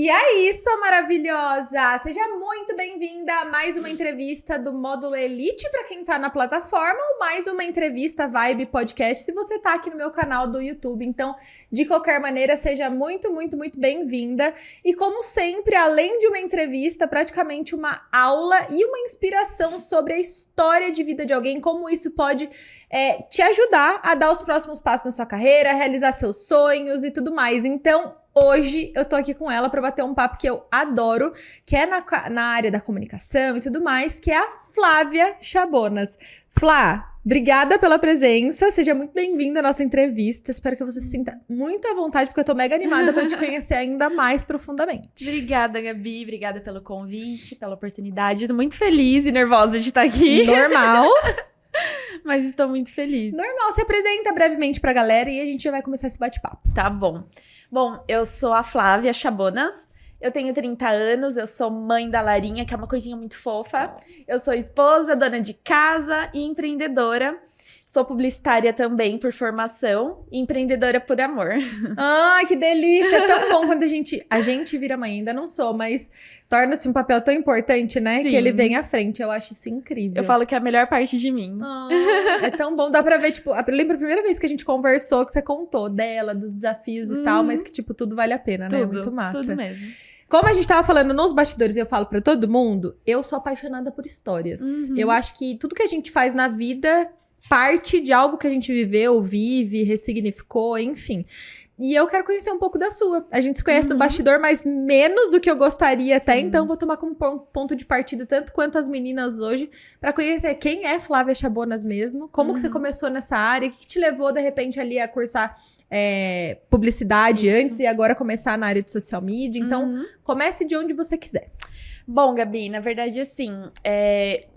E aí, sua maravilhosa! Seja muito bem-vinda a mais uma entrevista do Módulo Elite para quem tá na plataforma ou mais uma entrevista Vibe Podcast se você tá aqui no meu canal do YouTube. Então, de qualquer maneira, seja muito, muito, muito bem-vinda. E como sempre, além de uma entrevista, praticamente uma aula e uma inspiração sobre a história de vida de alguém, como isso pode te ajudar a dar os próximos passos na sua carreira, realizar seus sonhos e tudo mais. Então, hoje eu tô aqui com ela para bater um papo que eu adoro, que é na área da comunicação e tudo mais, que é a Flávia Chabonas. Flá, obrigada pela presença, seja muito bem-vinda à nossa entrevista. Espero que você se sinta muito à vontade, porque eu tô mega animada para te conhecer ainda mais profundamente. Obrigada, Gabi, obrigada pelo convite, pela oportunidade. Tô muito feliz e nervosa de estar aqui. Normal. Mas estou muito feliz. Normal, se apresenta brevemente pra galera e a gente já vai começar esse bate-papo. Tá bom. Bom, eu sou a Flávia Chabonas, eu tenho 30 anos, eu sou mãe da Larinha, que é uma coisinha muito fofa. Eu sou esposa, dona de casa e empreendedora. Sou publicitária também por formação e empreendedora por amor. Ai, que delícia! É tão bom quando a gente vira mãe. Ainda não sou, mas torna-se um papel tão importante, né? Sim. Que ele vem à frente. Eu acho isso incrível. Eu falo que é a melhor parte de mim. É tão bom. Dá pra ver, tipo... Eu lembro a primeira vez que a gente conversou, que você contou dela, dos desafios e tal, mas que, tipo, tudo vale a pena, né? Tudo, Muito massa. tudo mesmo. Como a gente tava falando nos bastidores e eu falo pra todo mundo, eu sou apaixonada por histórias. Eu acho que tudo que a gente faz na vida parte de algo que a gente viveu, vive, ressignificou, enfim. E eu quero conhecer um pouco da sua. A gente se conhece no bastidor, mas menos do que eu gostaria até. Então, vou tomar como ponto de partida tanto quanto as meninas hoje, para conhecer quem é Flávia Chabonas mesmo, como que você começou nessa área, o que te levou, de repente, ali a cursar publicidade antes e agora começar na área de social media. Então, comece de onde você quiser. Bom, Gabi, na verdade, assim,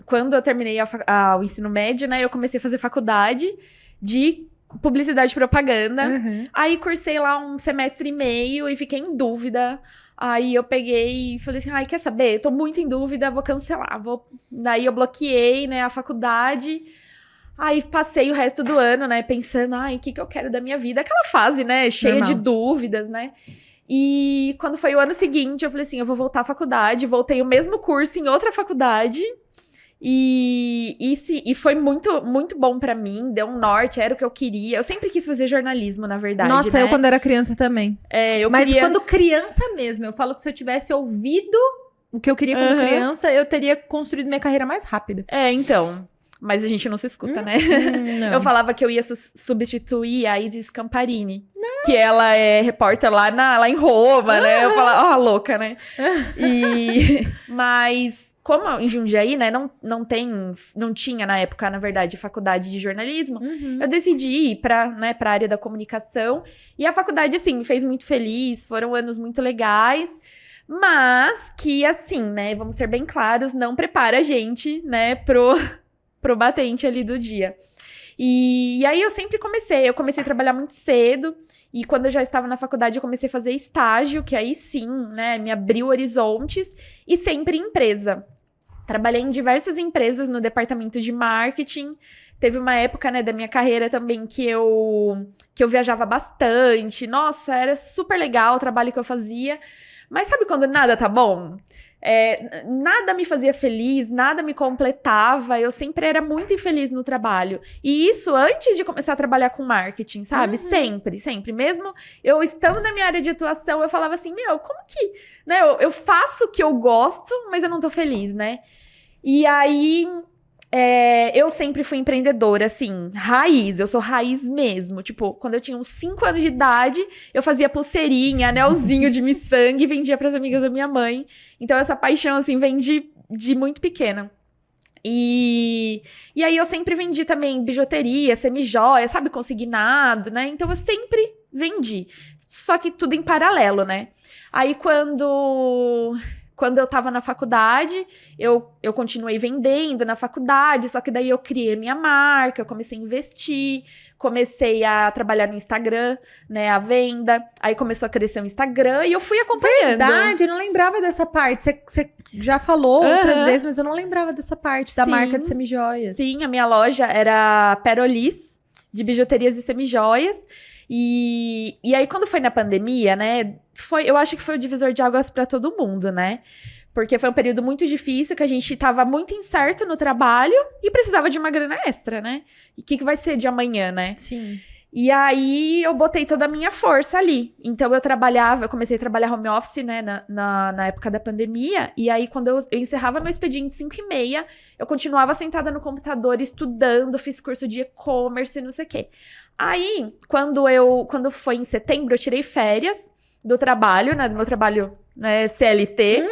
quando eu terminei o ensino médio, né, eu comecei a fazer faculdade de publicidade e propaganda. Aí cursei lá um semestre e meio e fiquei em dúvida. Aí eu peguei e falei assim, ai, quer saber? Eu tô muito em dúvida, vou cancelar. Daí eu bloqueei, né, a faculdade. Aí passei o resto do ano, né, pensando, ai, o que eu quero da minha vida? Aquela fase, né, cheia de dúvidas, né? E quando foi o ano seguinte, eu falei assim, eu vou voltar à faculdade. Voltei o mesmo curso em outra faculdade. E foi muito, muito bom pra mim. Deu um norte, era o que eu queria. Eu sempre quis fazer jornalismo, na verdade. Nossa, né? eu quando era criança também. Mas queria... quando criança mesmo, eu falo que se eu tivesse ouvido o que eu queria quando criança, eu teria construído minha carreira mais rápida. Então... Mas a gente não se escuta, né? Não. Eu falava que eu ia substituir a Isis Camparini. Que ela é repórter lá em Roma, né? Eu falava, louca, né? Mas como em Jundiaí, né? Não tinha na época, na verdade, faculdade de jornalismo. Eu decidi ir pra área da comunicação. E a faculdade, assim, me fez muito feliz. Foram anos muito legais. Mas que, assim, né? Vamos ser bem claros, não prepara a gente, né? Pro batente ali do dia. E aí eu sempre comecei a trabalhar muito cedo, e quando eu já estava na faculdade eu comecei a fazer estágio, que aí sim, né, me abriu horizontes, e sempre em empresa. Trabalhei em diversas empresas no departamento de marketing. Teve uma época, né, da minha carreira também que eu viajava bastante. Nossa, era super legal o trabalho que eu fazia. Mas sabe quando nada tá bom? Nada me fazia feliz, nada me completava, eu sempre era muito infeliz no trabalho. E isso antes de começar a trabalhar com marketing, sabe? Sempre, sempre. Mesmo eu estando na minha área de atuação, eu falava assim, como que... né? Eu faço o que eu gosto, mas eu não tô feliz, né? E aí... eu sempre fui empreendedora, assim, raiz, eu sou raiz mesmo. Tipo, quando eu tinha uns 5 anos de idade, eu fazia pulseirinha, anelzinho de miçangue e vendia pras amigas da minha mãe. Então, essa paixão, assim, vem de muito pequena. E aí, eu sempre vendi também bijuteria, semijoia, sabe, consignado, né? Então, eu sempre vendi. Só que tudo em paralelo, né? Aí, quando eu tava na faculdade, eu continuei vendendo na faculdade, só que daí eu criei minha marca, eu comecei a investir, comecei a trabalhar no Instagram, né, a venda, aí começou a crescer o Instagram e eu fui acompanhando. Verdade, eu não lembrava dessa parte, você já falou outras vezes, mas eu não lembrava dessa parte da marca de semijoias. Sim, a minha loja era Perolis, de bijuterias e semijoias. E aí, quando foi na pandemia, né, eu acho que foi o divisor de águas pra todo mundo, né? Porque foi um período muito difícil, que a gente tava muito incerto no trabalho e precisava de uma grana extra, né? E o que vai ser de amanhã, né? Sim. E aí, eu botei toda a minha força ali. Então, eu comecei a trabalhar home office, né, na época da pandemia. E aí, quando eu encerrava meu expediente 5h30, eu continuava sentada no computador, estudando, fiz curso de e-commerce, não sei o quê. Aí, quando foi em setembro, eu tirei férias do trabalho, né, do meu trabalho, né, CLT.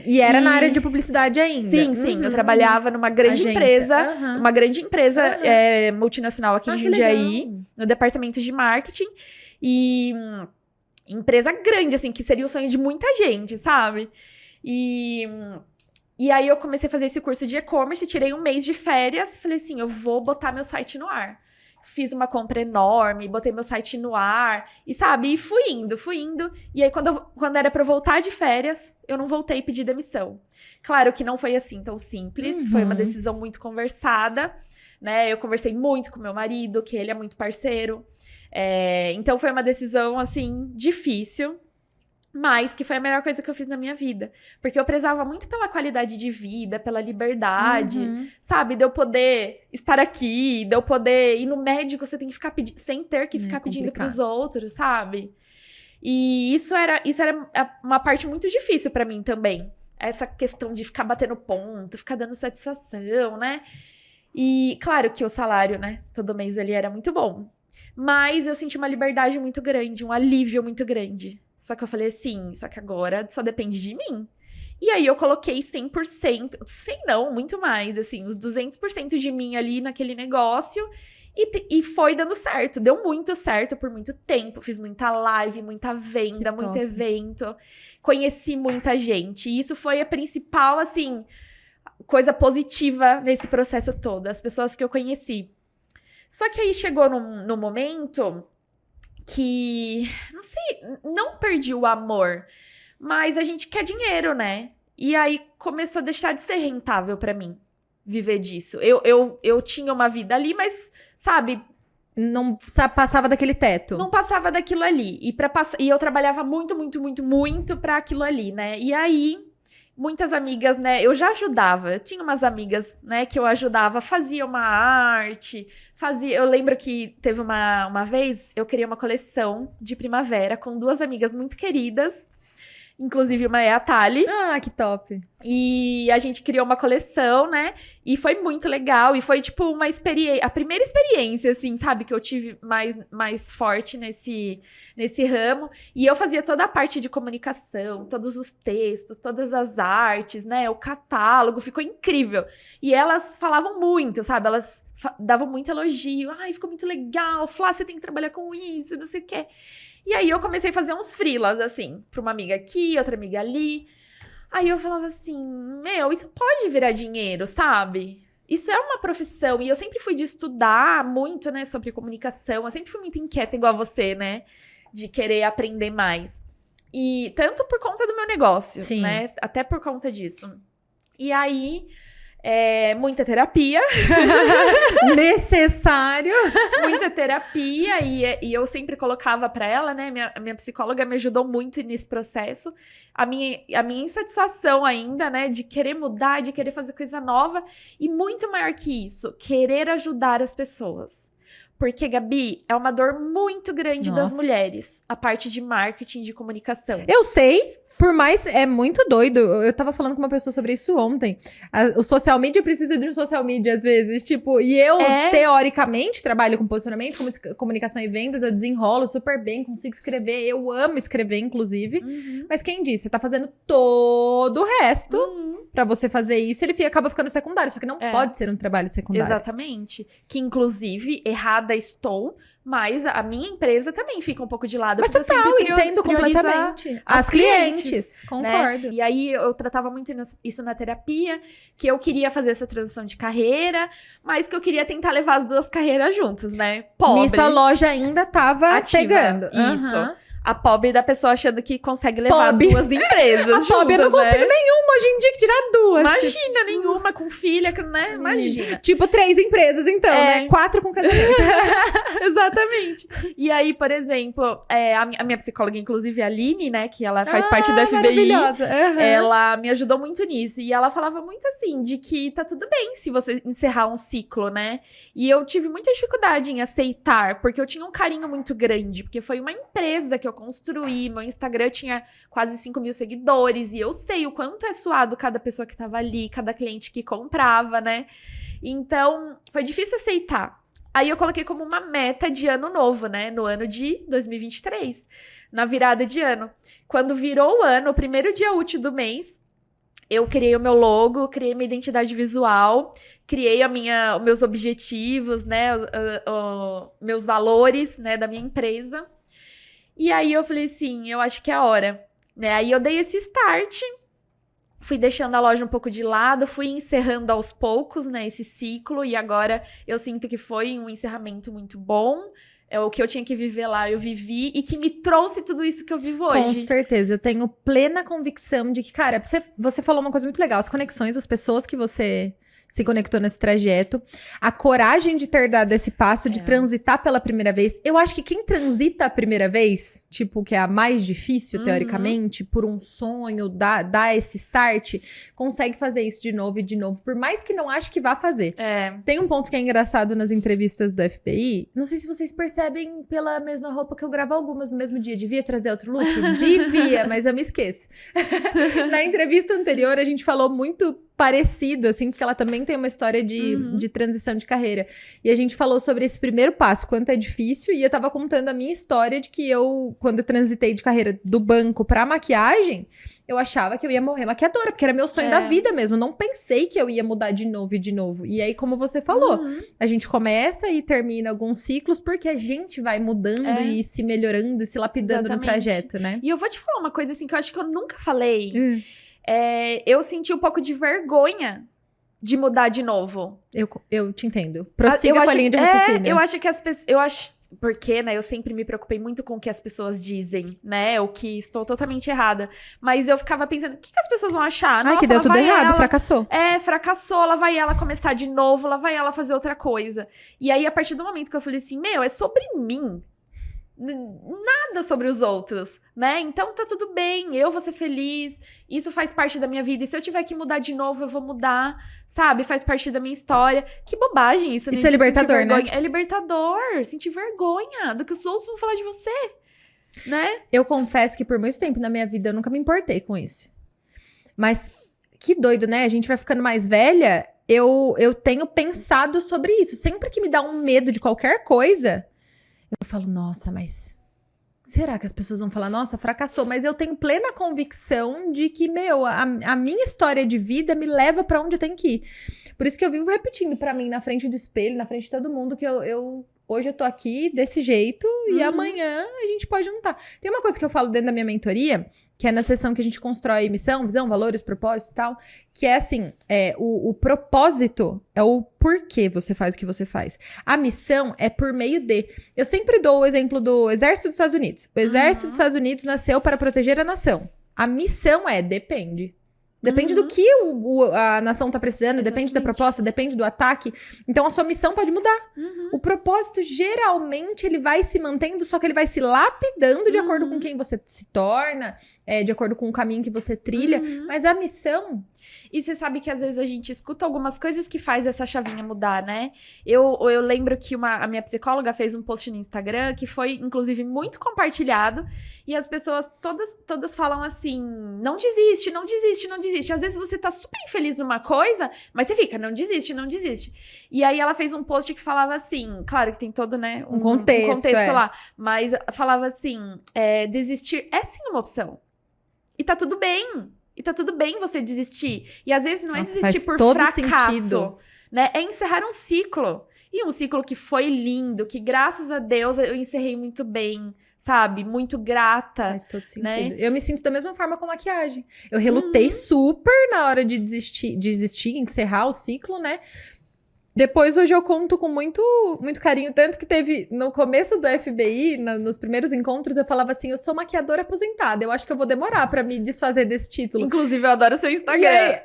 E era na área de publicidade ainda. Sim. Eu trabalhava numa grande empresa, multinacional aqui em Jundiaí, no departamento de marketing. E empresa grande, assim, que seria o sonho de muita gente, sabe? E aí eu comecei a fazer esse curso de e-commerce, tirei um mês de férias, falei assim, eu vou botar meu site no ar. Fiz uma compra enorme, botei meu site no ar, e sabe, e fui indo. E aí, quando era pra eu voltar de férias, eu não voltei e pedi demissão. Claro que não foi assim tão simples, foi uma decisão muito conversada, né? Eu conversei muito com meu marido, que ele é muito parceiro. Então, foi uma decisão, assim, difícil, mas que foi a melhor coisa que eu fiz na minha vida. Porque eu prezava muito pela qualidade de vida, pela liberdade, sabe? De eu poder estar aqui, de eu poder ir no médico sem ter que ficar pedindo pros outros, sabe? E isso era uma parte muito difícil pra mim também. Essa questão de ficar batendo ponto, ficar dando satisfação, né? E claro que o salário, né, todo mês ele era muito bom. Mas eu senti uma liberdade muito grande, um alívio muito grande. Só que eu falei assim, só que agora só depende de mim. E aí eu coloquei 100%, 100 não, muito mais, assim, os 200% de mim ali naquele negócio. E foi dando certo, deu muito certo por muito tempo. Fiz muita live, muita venda, muito evento. Conheci muita gente. E isso foi a principal, assim, coisa positiva nesse processo todo. As pessoas que eu conheci. Só que aí chegou no momento que, não sei, não perdi o amor, mas a gente quer dinheiro, né? E aí começou a deixar de ser rentável pra mim viver disso. Eu tinha uma vida ali, mas, sabe, não passava daquele teto. Não passava daquilo ali. E eu trabalhava muito pra aquilo ali, né? E aí, muitas amigas, né? Eu já ajudava. Eu tinha umas amigas, né? Que eu ajudava. Fazia uma arte. Eu lembro que teve uma vez, eu criei uma coleção de primavera com 2 amigas muito queridas. Inclusive, uma é a Thali. Ah, que top. E a gente criou uma coleção, né? E foi muito legal. E foi, tipo, a primeira experiência, assim, sabe? Que eu tive mais forte nesse ramo. E eu fazia toda a parte de comunicação, todos os textos, todas as artes, né? O catálogo, ficou incrível. E elas falavam muito, sabe? Elas davam muito elogio. Ai, ficou muito legal. Flá, você tem que trabalhar com isso, não sei o quê. E aí eu comecei a fazer uns freelas, assim, pra uma amiga aqui, outra amiga ali. Aí eu falava assim, isso pode virar dinheiro, sabe? Isso é uma profissão. E eu sempre fui de estudar muito, né, sobre comunicação. Eu sempre fui muito inquieta, igual a você, né? De querer aprender mais. E tanto por conta do meu negócio, Sim. Né? Até por conta disso. E aí, muita terapia. Necessário. Muita terapia. E eu sempre colocava pra ela, né? Minha psicóloga me ajudou muito nesse processo. A minha insatisfação ainda, né? De querer mudar, de querer fazer coisa nova. E muito maior que isso, querer ajudar as pessoas. Porque, Gabi, é uma dor muito grande das mulheres. A parte de marketing, de comunicação. Eu sei, por mais... É muito doido. Eu tava falando com uma pessoa sobre isso ontem. O social media precisa de um social media, às vezes. Tipo, e eu, teoricamente, trabalho com posicionamento, comunicação e vendas. Eu desenrolo super bem, consigo escrever. Eu amo escrever, inclusive. Mas quem disse? Você tá fazendo todo o resto pra você fazer isso. Ele acaba ficando secundário. Só que não pode ser um trabalho secundário. Exatamente. Que, inclusive, errada estou, mas a minha empresa também fica um pouco de lado. Mas total, entendo completamente. As clientes, concordo. Né? E aí, eu tratava muito isso na terapia, que eu queria fazer essa transição de carreira, mas que eu queria tentar levar as 2 carreiras juntas, né? Pobre. Nisso a loja ainda tava ativa. pegando. Isso. A pobre da pessoa achando que consegue levar duas empresas A pobre, eu não consigo nenhuma hoje em dia que tirar duas. Imagina, nenhuma com filha, né? Imagina. Tipo, 3 empresas, então, né? 4 com casamento. Exatamente. E aí, por exemplo, a minha psicóloga, inclusive, a Aline, né? Que ela faz parte do FBI. Maravilhosa. Ela me ajudou muito nisso. E ela falava muito assim, de que tá tudo bem se você encerrar um ciclo, né? E eu tive muita dificuldade em aceitar, porque eu tinha um carinho muito grande. Porque foi uma empresa que eu construí, meu Instagram tinha quase 5.000 seguidores, e eu sei o quanto é suado cada pessoa que tava ali, cada cliente que comprava, né? Então, foi difícil aceitar. Aí eu coloquei como uma meta de ano novo, né? No ano de 2023, na virada de ano. Quando virou o ano, o primeiro dia útil do mês, eu criei o meu logo, criei minha identidade visual, criei os meus objetivos, né? Meus valores, né? Da minha empresa. E aí eu falei assim, eu acho que é a hora, né? Aí eu dei esse start, fui deixando a loja um pouco de lado, fui encerrando aos poucos, né, esse ciclo, e agora eu sinto que foi um encerramento muito bom. O que eu tinha que viver lá, eu vivi, e que me trouxe tudo isso que eu vivo hoje. Com certeza, eu tenho plena convicção de que, cara, você falou uma coisa muito legal, as conexões, as pessoas que você se conectou nesse trajeto, a coragem de ter dado esse passo, de transitar pela primeira vez. Eu acho que quem transita a primeira vez, tipo, que é a mais difícil, teoricamente, por um sonho, dá esse start, consegue fazer isso de novo e de novo, por mais que não ache que vá fazer. Tem um ponto que é engraçado nas entrevistas do FBI, não sei se vocês percebem pela mesma roupa que eu gravo algumas no mesmo dia, devia trazer outro look? Devia, mas eu me esqueço. Na entrevista anterior, a gente falou muito parecido, assim, porque ela também tem uma história de transição de carreira. E a gente falou sobre esse primeiro passo, quanto é difícil, e eu tava contando a minha história de que eu, quando eu transitei de carreira do banco pra maquiagem, eu achava que eu ia morrer maquiadora, porque era meu sonho da vida mesmo. Não pensei que eu ia mudar de novo e de novo. E aí, como você falou, a gente começa e termina alguns ciclos, porque a gente vai mudando e se melhorando e se lapidando no trajeto, né? E eu vou te falar uma coisa, assim, que eu acho que eu nunca falei. Eu senti um pouco de vergonha de mudar de novo. Eu te entendo. Prossiga com a linha de raciocínio. Eu acho que as pessoas... Porque, né, eu sempre me preocupei muito com o que as pessoas dizem, né? O que estou totalmente errada. Mas eu ficava pensando, o que as pessoas vão achar? Nossa, que deu tudo errado, fracassou. Fracassou, lá vai ela começar de novo, lá vai ela fazer outra coisa. E aí, a partir do momento que eu falei assim, é sobre mim. Nada sobre os outros, né? Então tá tudo bem, eu vou ser feliz, isso faz parte da minha vida, e se eu tiver que mudar de novo, eu vou mudar, sabe? Faz parte da minha história. Que bobagem isso, né? Isso é libertador, né? É libertador, sentir vergonha do que os outros vão falar de você, né? Eu confesso que por muito tempo na minha vida eu nunca me importei com isso. Mas que doido, né? A gente vai ficando mais velha, eu tenho pensado sobre isso. Sempre que me dá um medo de qualquer coisa, eu falo, nossa, mas será que as pessoas vão falar, nossa, fracassou? Mas eu tenho plena convicção de que, a minha história de vida me leva pra onde eu tenho que ir. Por isso que eu vivo repetindo pra mim, na frente do espelho, na frente de todo mundo, que hoje eu tô aqui desse jeito e amanhã a gente pode não estar. Tem uma coisa que eu falo dentro da minha mentoria, que é na sessão que a gente constrói missão, visão, valores, propósito e tal, que é assim, o propósito é o porquê você faz o que você faz. A missão é por meio de... Eu sempre dou o exemplo do Exército dos Estados Unidos. O Exército dos Estados Unidos nasceu para proteger a nação. A missão depende. Depende do que a nação tá precisando, depende da proposta, depende do ataque. Então, a sua missão pode mudar. O propósito, geralmente, ele vai se mantendo, só que ele vai se lapidando de acordo com quem você se torna, de acordo com o caminho que você trilha. Mas a missão... E você sabe que às vezes a gente escuta algumas coisas que faz essa chavinha mudar, né? Eu lembro que a minha psicóloga fez um post no Instagram que foi, inclusive, muito compartilhado. E as pessoas todas falam assim, não desiste, não desiste, não desiste. Às vezes você tá super infeliz numa coisa, mas você fica, não desiste, não desiste. E aí ela fez um post que falava assim, claro que tem todo, né, um contexto lá. Mas falava assim, desistir é sim uma opção. E tá tudo bem. E tá tudo bem você desistir. E às vezes não é desistir por fracasso, né? É encerrar um ciclo. E um ciclo que foi lindo, que graças a Deus eu encerrei muito bem, sabe? Muito grata. Faz todo sentido. Né? Eu me sinto da mesma forma com maquiagem. Eu relutei super na hora de desistir, encerrar o ciclo, né? Depois, hoje eu conto com muito, muito carinho. Tanto que teve, no começo do FBI, nos primeiros encontros, eu falava assim, eu sou maquiadora aposentada. Eu acho que eu vou demorar pra me desfazer desse título. Inclusive, eu adoro o seu Instagram.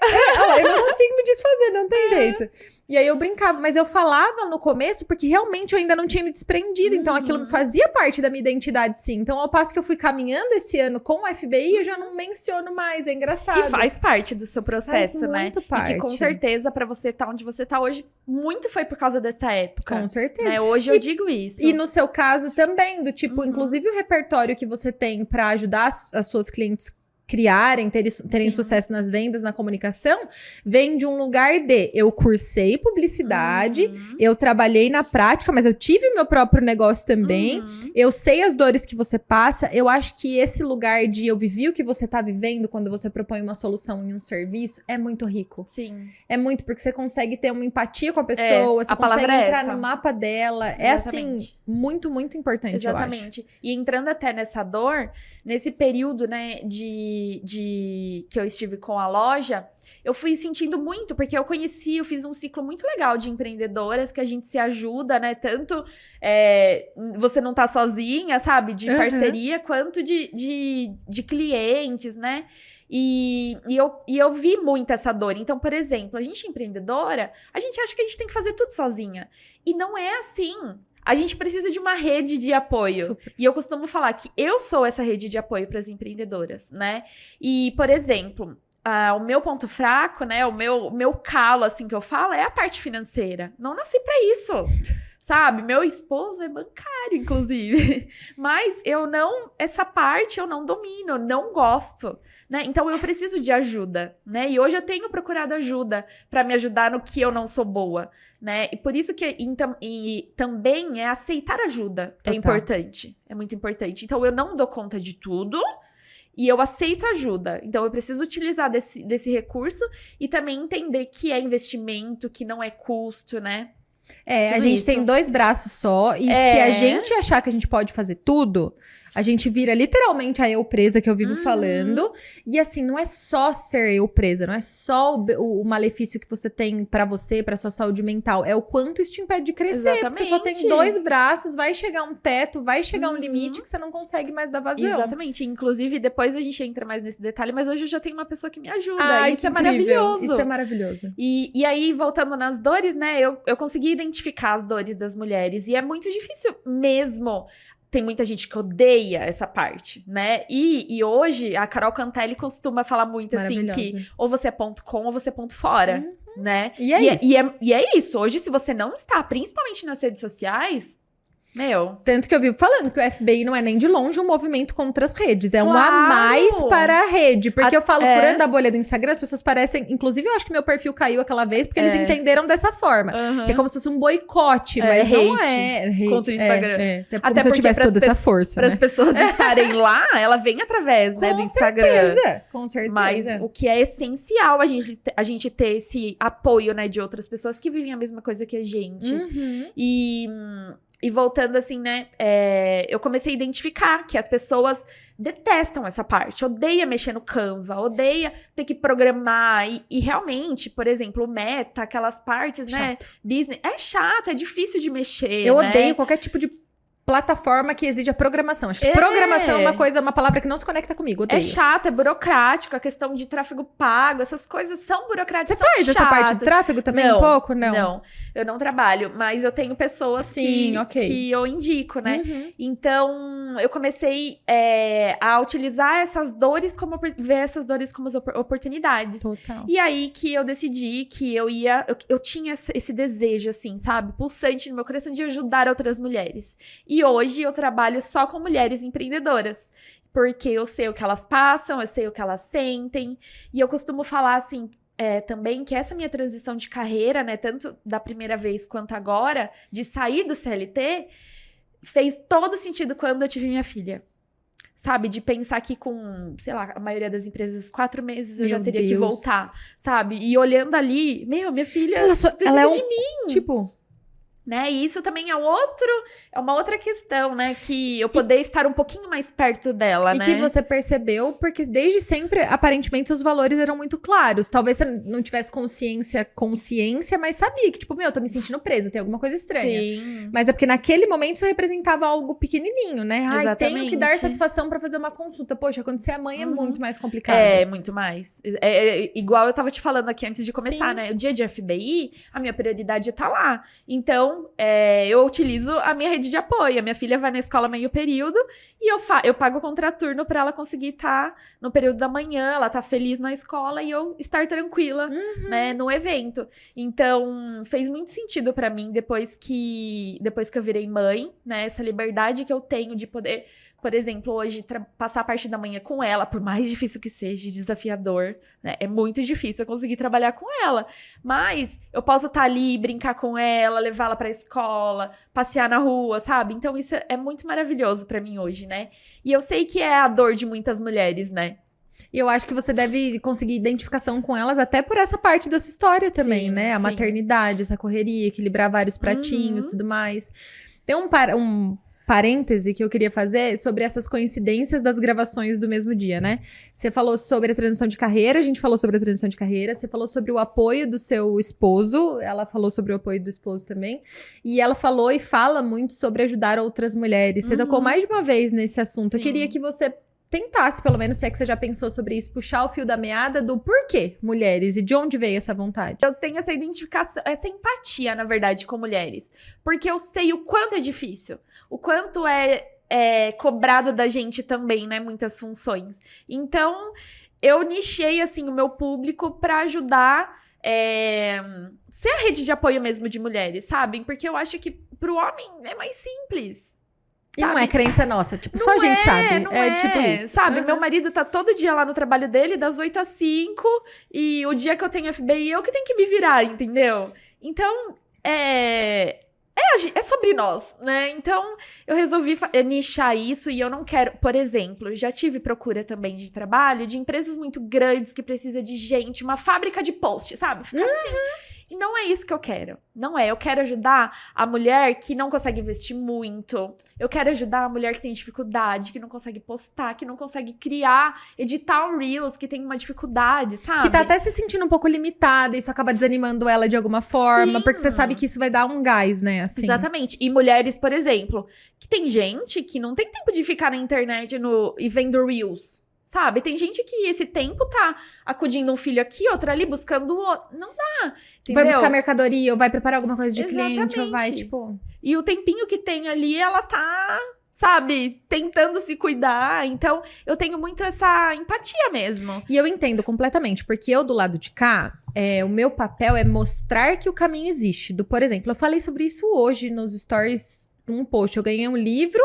Eu não consigo me desfazer, não tem jeito. E aí eu brincava, mas eu falava no começo porque realmente eu ainda não tinha me desprendido. Então aquilo fazia parte da minha identidade, sim. Então ao passo que eu fui caminhando esse ano com o FBI, eu já não menciono mais, é engraçado. E faz parte do seu processo, faz né? muito parte. E que com certeza, pra você estar onde você tá hoje, muito foi por causa dessa época. Com certeza. Né? Hoje eu digo isso. E no seu caso também, do tipo, inclusive o repertório que você tem pra ajudar as suas clientes criarem, terem sucesso nas vendas, na comunicação, vem de um lugar de eu cursei publicidade, eu trabalhei na prática, mas eu tive meu próprio negócio também, eu sei as dores que você passa, eu acho que esse lugar de eu vivi o que você tá vivendo quando você propõe uma solução em um serviço é muito rico. Sim. É muito, porque você consegue ter uma empatia com a pessoa, você consegue entrar no mapa dela, é assim, muito, muito importante, eu acho. Exatamente. E entrando até nessa dor, nesse período, né, que eu estive com a loja, eu fui sentindo muito, porque eu fiz um ciclo muito legal de empreendedoras, que a gente se ajuda, né, tanto você não tá sozinha, sabe, de parceria, quanto de clientes, né, e eu vi muito essa dor. Então, por exemplo, a gente empreendedora, a gente acha que a gente tem que fazer tudo sozinha, e não é assim. A gente precisa de uma rede de apoio. Super. E eu costumo falar que eu sou essa rede de apoio para as empreendedoras, né? E, por exemplo, o meu ponto fraco, né? O meu calo, assim, que eu falo, é a parte financeira. Não nasci para isso. Sabe? Meu esposo é bancário, inclusive. Mas essa parte eu não domino, não gosto, né? Então eu preciso de ajuda, né? E hoje eu tenho procurado ajuda para me ajudar no que eu não sou boa, né? E por isso que também é aceitar ajuda. Total. É importante, é muito importante. Então eu não dou conta de tudo. E eu aceito ajuda. Então, eu preciso utilizar desse recurso e também entender que é investimento, que não é custo, né? A gente tem 2 braços só, e se a gente achar que a gente pode fazer tudo, a gente vira literalmente a eu presa que eu vivo falando. E assim, não é só ser eu presa, não é só o malefício que você tem pra você, pra sua saúde mental. É o quanto isso te impede de crescer. Exatamente. Porque você só tem 2 braços, vai chegar um teto, vai chegar um limite que você não consegue mais dar vazão. Exatamente. Inclusive, depois a gente entra mais nesse detalhe, mas hoje eu já tenho uma pessoa que me ajuda. Isso é maravilhoso. Isso é maravilhoso. E aí, voltando nas dores, né? Eu consegui identificar as dores das mulheres. E é muito difícil mesmo. Tem muita gente que odeia essa parte, né? E hoje, a Carol Cantelli costuma falar muito assim, que ou você é ponto com ou você é ponto fora, né? E é isso. E é isso. Hoje, se você não está, principalmente nas redes sociais... Tanto que eu vivo falando que o FBI não é nem de longe um movimento contra as redes. É um a mais para a rede. Porque eu falo, furando a bolha do Instagram, as pessoas parecem... Inclusive, eu acho que meu perfil caiu aquela vez porque eles entenderam dessa forma. Que é como se fosse um boicote, mas não é hate contra o Instagram. Até se eu tivesse toda essa força, para as pessoas estarem lá, ela vem através, né, do Instagram. Com certeza. Mas o que é essencial a gente ter esse apoio, né, de outras pessoas que vivem a mesma coisa que a gente. E voltando assim, né, eu comecei a identificar que as pessoas detestam essa parte, odeia mexer no Canva, odeia ter que programar e realmente, por exemplo, o Meta, aquelas partes, né, business, é chato, é difícil de mexer, Eu odeio qualquer tipo de plataforma que exige a programação. Acho que programação é uma palavra que não se conecta comigo. Odeio. É chato, é burocrático, a questão de tráfego pago, essas coisas são burocráticas. Você faz essa parte de tráfego também um pouco? Não, eu não trabalho, mas eu tenho pessoas que eu indico, né? Então, eu comecei a utilizar essas dores ver essas dores como oportunidades. Total. E aí que eu decidi que eu tinha esse desejo, assim, sabe? Pulsante no meu coração de ajudar outras mulheres. E hoje eu trabalho só com mulheres empreendedoras, porque eu sei o que elas passam, eu sei o que elas sentem, e eu costumo falar assim, também que essa minha transição de carreira, né, tanto da primeira vez quanto agora, de sair do CLT, fez todo sentido quando eu tive minha filha. Sabe, de pensar que com, sei lá, a maioria das empresas, 4 meses eu já teria que voltar, sabe? E olhando ali, minha filha ela é de mim. Tipo... Né? E isso também é uma outra questão, né? Que eu poder estar um pouquinho mais perto dela, e né? que você percebeu, porque desde sempre, aparentemente, os valores eram muito claros. Talvez você não tivesse consciência, mas sabia que, tipo, meu, eu tô me sentindo presa, tem alguma coisa estranha. Sim. Mas é porque naquele momento isso representava algo pequenininho, né? Ai, Exatamente. tenho que dar satisfação pra fazer uma consulta. Poxa, quando você é mãe é muito mais complicado. É, muito mais. Igual eu tava te falando aqui antes de começar, Sim. né? O dia de FBI, a minha prioridade é tá lá. Então, eu utilizo a minha rede de apoio. A minha filha vai na escola meio período e eu pago o contraturno pra ela conseguir estar no período da manhã, ela tá feliz na escola e eu estar tranquila, né, no evento. Então, fez muito sentido pra mim depois que eu virei mãe, né? Essa liberdade que eu tenho de poder, por exemplo, hoje passar a parte da manhã com ela, por mais difícil que seja, desafiador, né? É muito difícil eu conseguir trabalhar com ela. Mas eu posso estar ali, brincar com ela, levá-la pra escola, passear na rua, sabe? Então isso é muito maravilhoso pra mim hoje, né? E eu sei que é a dor de muitas mulheres, né? E eu acho que você deve conseguir identificação com elas até por essa parte da sua história também, Sim, né? A sim. maternidade, essa correria, equilibrar vários pratinhos e tudo mais. Tem um parêntese que eu queria fazer sobre essas coincidências das gravações do mesmo dia, né? Você falou sobre a transição de carreira, a gente falou sobre a transição de carreira, você falou sobre o apoio do seu esposo, ela falou sobre o apoio do esposo também, e ela falou e fala muito sobre ajudar outras mulheres. Você tocou mais de uma vez nesse assunto. Sim. Eu queria que você tentasse, pelo menos, se é que você já pensou sobre isso, puxar o fio da meada do porquê mulheres e de onde veio essa vontade. Eu tenho essa identificação, essa empatia, na verdade, com mulheres. Porque eu sei o quanto é difícil, o quanto é cobrado da gente também, né? Muitas funções. Então, eu nichei, assim, o meu público pra ajudar ser a rede de apoio mesmo de mulheres, sabe? Porque eu acho que pro homem é mais simples. E não é crença nossa, tipo, só a gente sabe. Não é tipo isso. Sabe, meu marido tá todo dia lá no trabalho dele, das 8 às 5, e o dia que eu tenho FBI, eu que tenho que me virar, entendeu? Então, é sobre nós, né? Então, eu resolvi nichar isso e eu não quero... Por exemplo, já tive procura também de trabalho de empresas muito grandes que precisa de gente, uma fábrica de post, sabe? Fica assim... E não é isso que eu quero. Não é. Eu quero ajudar a mulher que não consegue investir muito. Eu quero ajudar a mulher que tem dificuldade, que não consegue postar, que não consegue criar, editar um Reels, que tem uma dificuldade, sabe? Que tá até se sentindo um pouco limitada, isso acaba desanimando ela de alguma forma, Sim. Porque você sabe que isso vai dar um gás, né? Assim. Exatamente. E mulheres, por exemplo, que tem gente que não tem tempo de ficar na internet e vendo Reels. Sabe? Tem gente que esse tempo tá acudindo um filho aqui, outro ali, buscando o outro. Não dá, entendeu? Vai buscar mercadoria, ou vai preparar alguma coisa de Exatamente. cliente, ou vai, tipo... E o tempinho que tem ali, ela tá, sabe, tentando se cuidar. Então, eu tenho muito essa empatia mesmo. E eu entendo completamente, porque eu, do lado de cá, o meu papel é mostrar que o caminho existe. Por exemplo, eu falei sobre isso hoje nos stories... um post, eu ganhei um livro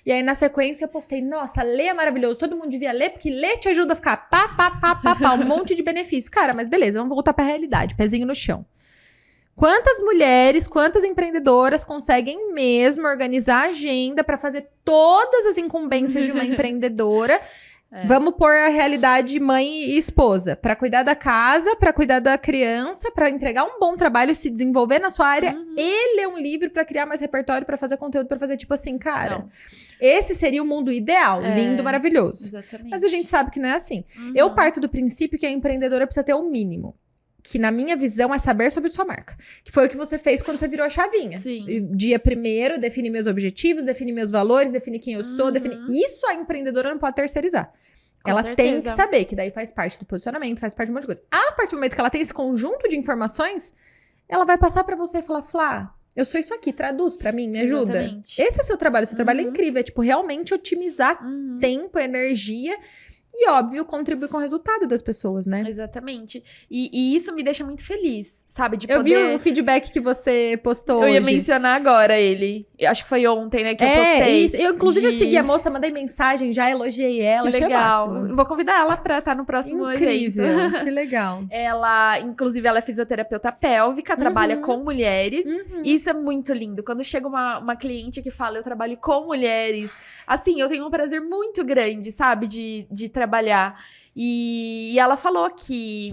e aí na sequência eu postei, nossa, ler é maravilhoso, todo mundo devia ler, porque ler te ajuda a ficar pá, um monte de benefícios. Cara, mas beleza, vamos voltar pra realidade, pezinho no chão. Quantas mulheres, quantas empreendedoras conseguem mesmo organizar a agenda pra fazer todas as incumbências de uma empreendedora? Vamos pôr a realidade mãe e esposa, pra cuidar da casa, pra cuidar da criança, pra entregar um bom trabalho, se desenvolver na sua área e ler um livro pra criar mais repertório, pra fazer conteúdo, pra fazer tipo assim, cara. Não. Esse seria o mundo ideal, lindo, maravilhoso. Exatamente. Mas a gente sabe que não é assim. Eu parto do princípio que a empreendedora precisa ter o mínimo. Que na minha visão é saber sobre sua marca. Que foi o que você fez quando você virou a chavinha. Sim. Dia primeiro, define meus objetivos, define meus valores, define quem eu sou, define... Isso a empreendedora não pode terceirizar. Ela tem que saber, que daí faz parte do posicionamento, faz parte de um monte de coisa. A partir do momento que ela tem esse conjunto de informações, ela vai passar pra você e falar, Flá, eu sou isso aqui, traduz pra mim, me ajuda. Exatamente. Esse é seu trabalho é incrível. É tipo, realmente otimizar tempo, energia... E, óbvio, contribui com o resultado das pessoas, né? Exatamente. E isso me deixa muito feliz, sabe? De eu poder... vi o feedback que você postou hoje. Eu ia mencionar agora ele. Acho que foi ontem, né, que eu postei. Isso. Inclusive, eu segui a moça, mandei mensagem, já elogiei ela. Que legal. Achei vou convidar ela pra estar no próximo Incrível. evento. Que legal. Inclusive, ela é fisioterapeuta pélvica, trabalha com mulheres. E isso é muito lindo. Quando chega uma cliente que fala, eu trabalho com mulheres. Assim, eu tenho um prazer muito grande, sabe? De trabalhar trabalhar. E ela falou que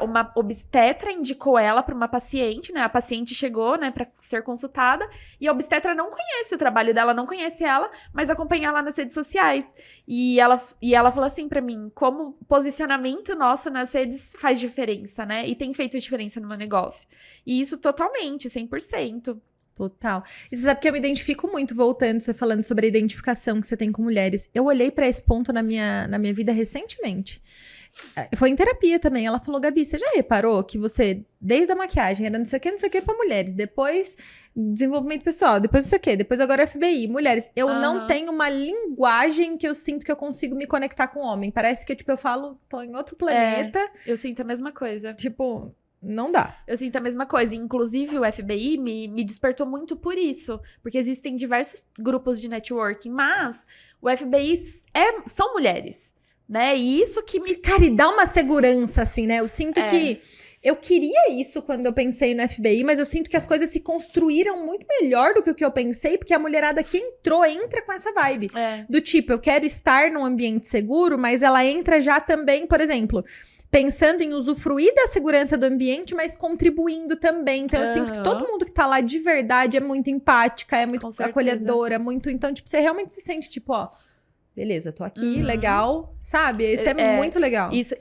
uma obstetra indicou ela para uma paciente, né? A paciente chegou, né, para ser consultada, e a obstetra não conhece o trabalho dela, não conhece ela, mas acompanha ela nas redes sociais. E ela falou assim para mim, como posicionamento nosso nas redes faz diferença, né? E tem feito diferença no meu negócio. E isso totalmente, 100%. Total. E você sabe que eu me identifico muito, voltando, você falando sobre a identificação que você tem com mulheres. Eu olhei pra esse ponto na minha vida recentemente. Foi em terapia também. Ela falou, Gabi, você já reparou que você, desde a maquiagem, era não sei o que pra mulheres, depois desenvolvimento pessoal, depois não sei o que, depois agora FBI, mulheres. Eu não tenho uma linguagem que eu sinto que eu consigo me conectar com o homem. Parece que, tipo, eu falo, tô em outro planeta. Eu sinto a mesma coisa. Tipo... Não dá. Eu sinto a mesma coisa. Inclusive, o FBI me despertou muito por isso. Porque existem diversos grupos de networking, mas o FBI são mulheres, né? E isso que me... Cara, e dá uma segurança, assim, né? Eu sinto que... Eu queria isso quando eu pensei no FBI, mas eu sinto que as coisas se construíram muito melhor do que o que eu pensei, porque a mulherada que entra com essa vibe. Do tipo, eu quero estar num ambiente seguro, mas ela entra já também, por exemplo... pensando em usufruir da segurança do ambiente, mas contribuindo também. Então, eu sinto que todo mundo que tá lá de verdade é muito empática, é muito acolhedora, muito... Então, tipo, você realmente se sente, tipo, ó... Beleza, tô aqui, legal, sabe? Isso é muito legal. Isso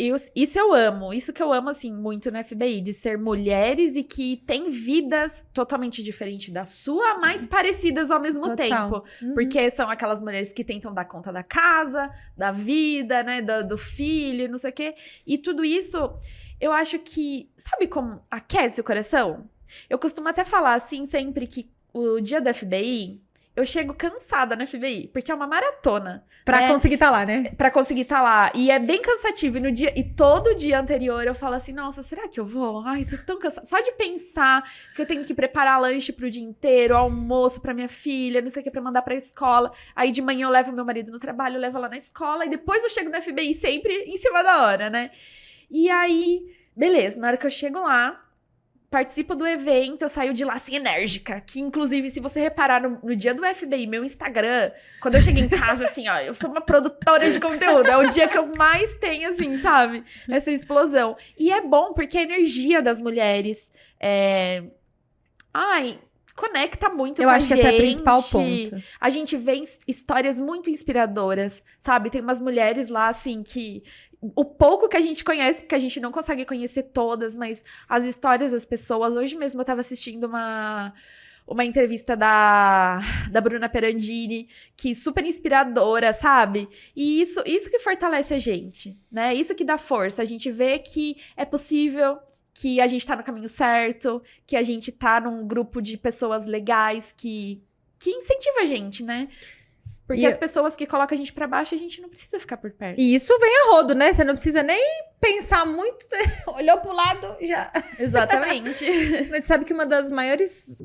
eu amo. Isso que eu amo, assim, muito no FBI. De ser mulheres e que têm vidas totalmente diferentes da sua, mas parecidas ao mesmo tempo. Porque são aquelas mulheres que tentam dar conta da casa, da vida, né? Do filho, não sei o quê. E tudo isso, eu acho que... Sabe como aquece o coração? Eu costumo até falar, assim, sempre que o dia do FBI... Eu chego cansada na FBI, porque é uma maratona. Pra conseguir tá lá, né? Pra conseguir tá lá. E é bem cansativo. E todo dia anterior eu falo assim, nossa, será que eu vou? Ai, tô tão cansada. Só de pensar que eu tenho que preparar lanche pro dia inteiro, almoço pra minha filha, não sei o que, pra mandar pra escola. Aí de manhã eu levo meu marido no trabalho, eu levo ela na escola. E depois eu chego no FBI sempre em cima da hora, né? E aí, beleza, na hora que eu chego lá... Participo do evento, eu saio de lá assim, enérgica. Que, inclusive, se você reparar no dia do FBI, meu Instagram, quando eu chego em casa, assim, ó, eu sou uma produtora de conteúdo. É o dia que eu mais tenho, assim, sabe? Essa explosão. E é bom, porque a energia das mulheres conecta muito com a gente. Eu acho que esse é o principal ponto. A gente vê histórias muito inspiradoras, sabe? Tem umas mulheres lá, assim, que... O pouco que a gente conhece, porque a gente não consegue conhecer todas, mas as histórias das pessoas... Hoje mesmo eu tava assistindo uma entrevista da Bruna Perandini, que super inspiradora, sabe? E isso que fortalece a gente, né? Isso que dá força. A gente vê que é possível, que a gente tá no caminho certo, que a gente tá num grupo de pessoas legais que incentiva a gente, né? Porque as pessoas que colocam a gente pra baixo, a gente não precisa ficar por perto. E isso vem a rodo, né? Você não precisa nem pensar muito, você olhou pro lado, já... Exatamente. Mas sabe que uma das maiores